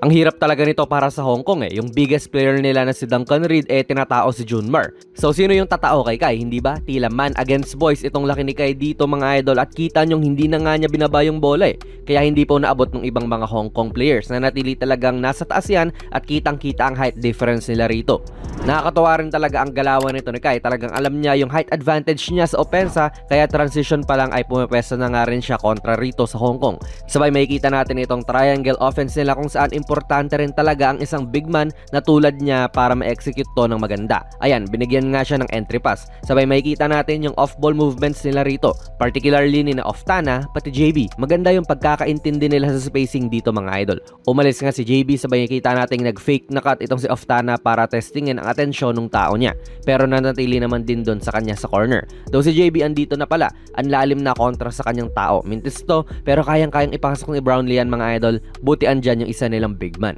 Ang hirap talaga nito para sa Hong Kong yung biggest player nila na si Duncan Reid tinatao si Junmar. So sino yung tatao kay Kai, hindi ba? Tila man against boys itong laki ni Kai dito mga idol, at kita nyong hindi na nga niya binaba yung bola Kaya hindi po naabot ng ibang mga Hong Kong players na natili talagang nasa taas yan, at kitang kita ang height difference nila rito. Nakakatawa rin talaga ang galawan nito ni Kai, talagang alam niya yung height advantage niya sa opensa, kaya transition pa lang ay pumipesa na nga rin siya kontra rito sa Hong Kong. Sabay makikita natin itong triangle offense nila kung saan importante rin talaga ang isang big man na tulad niya para ma-execute to ng maganda. Ayan, binigyan nga siya ng entry pass. Sabay makikita natin yung off-ball movements nila rito, particularly ni na Oftana pati JB. Maganda yung pagkakaintindi nila sa spacing dito mga idol. Umalis nga si JB, sabay makikita natin nag-fake na cut itong si Oftana para testingin ang atensyon ng tao niya. Pero nanatili naman din doon sa kanya sa corner. Though si JB andito na pala, ang lalim na kontra sa kanyang tao. Mintis to, pero kayang-kayang ipasok ni Brownlee yan mga idol. Buti andyan yung isa nilang big man.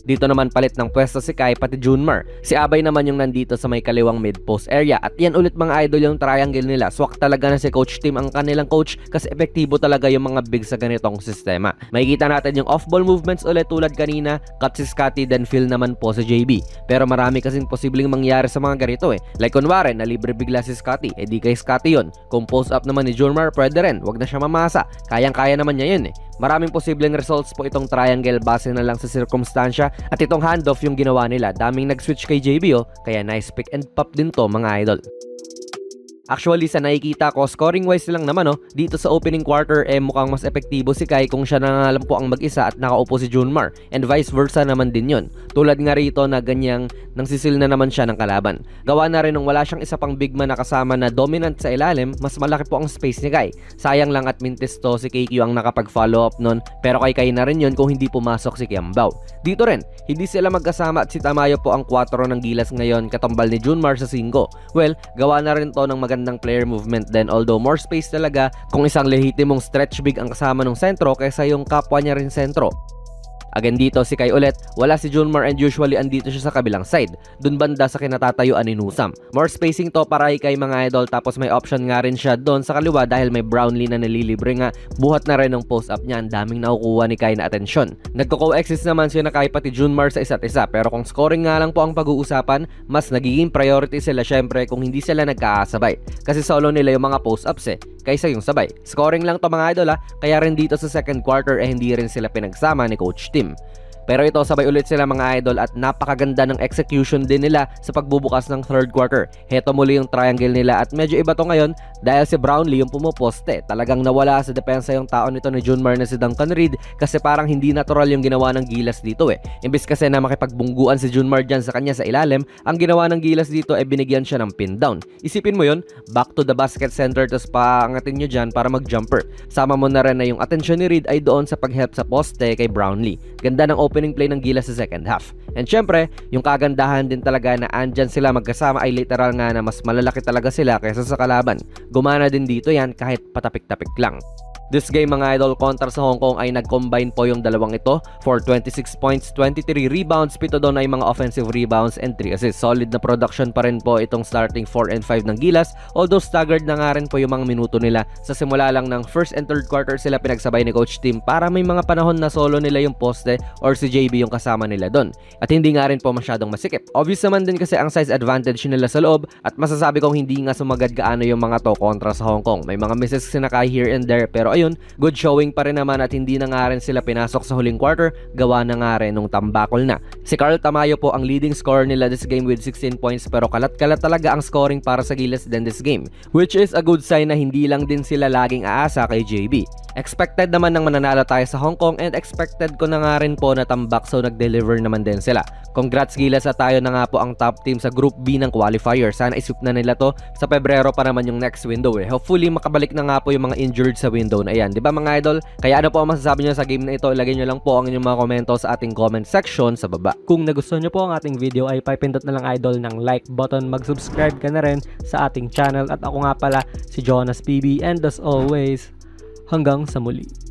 Dito naman palit ng pwesto si Kai pati Junmar. Si Abay naman yung nandito sa may kaliwang mid-post area. At yan ulit mga idol yung triangle nila. Swak talaga na si Coach Tim ang kanilang coach, kasi epektibo talaga yung mga big sa ganitong sistema. Makikita natin yung off-ball movements ulit tulad kanina. Cut si Scotty, then fill naman po si JB. Pero marami kasing posibleng mangyari sa mga ganito Like kunwari, nalibre bigla si Scotty, di kay Scotty yun. Kung post up naman ni Junmar, pwede rin. Wag na siya mamasa. Kayang-kaya naman niya yun Maraming posibleng results po itong triangle base na lang sa circumstansya, at itong handoff yung ginawa nila. Daming nag-switch kay JB kaya nice pick and pop din to mga idol. Actually, sa nakikita ko, scoring-wise lang naman dito sa opening quarter mukhang mas epektibo si Kai kung siya na lang po ang mag-isa at nakaupo si Junmar, and vice versa naman din yun. Tulad nga rito na ganyang nangsisil na naman siya ng kalaban. Gawa na rin nung wala siyang isa pang big man na kasama na dominant sa ilalim, mas malaki po ang space ni Kai. Sayang lang at mintis to, si KQ ang nakapag-follow up nun, pero kay Kai na rin yun kung hindi pumasok si Kiambao. Dito rin, hindi sila magkasama at si Tamayo po ang 4 ng Gilas ngayon, katumbal ni Junmar sa 5. Well, gawa na rin to ng magandang player movement din, although more space talaga kung isang lehitimong stretch big ang kasama ng sentro kaysa yung kapwa niya rin sentro. Again dito si Kai ulit, wala si Junmar and usually andito siya sa kabilang side, dun banda sa kinatatayuan ni Nusam. More spacing to para kay mga idol, tapos may option nga rin siya doon sa kaliwa dahil may Brownlee na nalilibre nga. Buhat na rin ng post up niya, ang daming nakukuha ni Kai na atensyon. Nagko-coexist naman siya na Kai pati Junmar sa isa't isa, pero kung scoring nga lang po ang pag-uusapan, mas nagiging priority sila syempre kung hindi sila nagkakasabay. Kasi solo nila yung mga post ups kaysa yung sabay. Scoring lang to mga idol kaya rin dito sa second quarter hindi rin sila pinagsama ni Coach Tim. Pero ito, sabay ulit sila mga idol, at napakaganda ng execution din nila sa pagbubukas ng third quarter. Heto muli yung triangle nila, at medyo iba to ngayon dahil si Brownlee yung pumuposte. Talagang nawala sa depensa yung tao nito ni Junmar na si Duncan Reid, kasi parang hindi natural yung ginawa ng Gilas dito Imbis kasi na makipagbungguan si Junmar dyan sa kanya sa ilalim, ang ginawa ng Gilas dito binigyan siya ng pin down. Isipin mo yun, back to the basket center, tapos paangatin nyo dyan para mag-jumper. Sama mo na rin na yung atensyon ni Reid ay doon sa pag-help sa poste kay Brownlee. Ganda ng opening play ng Gilas sa second half. And syempre, yung kagandahan din talaga na andyan sila magkasama ay literal nga na mas malalaki talaga sila kaysa sa kalaban. Gumana din dito yan kahit patapik-tapik lang. This game mga idol kontra sa Hong Kong ay nag-combine po yung dalawang ito for 26 points, 23 rebounds, 7 doon ay mga offensive rebounds and 3 assists. Solid na production pa rin po itong starting 4 and 5 ng Gilas, although staggered na nga rin po yung mga minuto nila. Sa simula lang ng first and third quarter sila pinagsabay ni Coach Tim para may mga panahon na solo nila yung poste or si JB yung kasama nila doon. At hindi nga rin po masyadong masikip. Obvious naman din kasi ang size advantage nila sa loob, at masasabi kong hindi nga sumagad gaano yung mga to kontra sa Hong Kong. May mga misses sinakay here and there, pero ayun, good showing pa rin naman, at hindi na nga rin sila pinasok sa huling quarter, gawa na nga rin nung tambakol na. Si Carl Tamayo po ang leading scorer nila this game with 16 points, pero kalat-kalat talaga ang scoring para sa Gilas din this game, which is a good sign na hindi lang din sila laging aasa kay JB. Expected naman nang mananalo tayo sa Hong Kong, and expected ko na nga rin po na tambak, so nag-deliver naman din sila. Congrats Gilas, at tayo na nga po ang top team sa Group B ng qualifier. Sana isip na nila to, sa Pebrero pa naman yung next window Hopefully makabalik na nga po yung mga injured sa window na yan, di ba mga idol? Kaya ano po ang masasabi nyo sa game na ito? Ilagay nyo lang po ang inyong mga komento sa ating comment section sa baba. Kung nagustuhan nyo po ang ating video ay pipindot na lang idol ng like button, mag-subscribe ka na rin sa ating channel, at ako nga pala si Jonas PB, and as always, hanggang sa muli.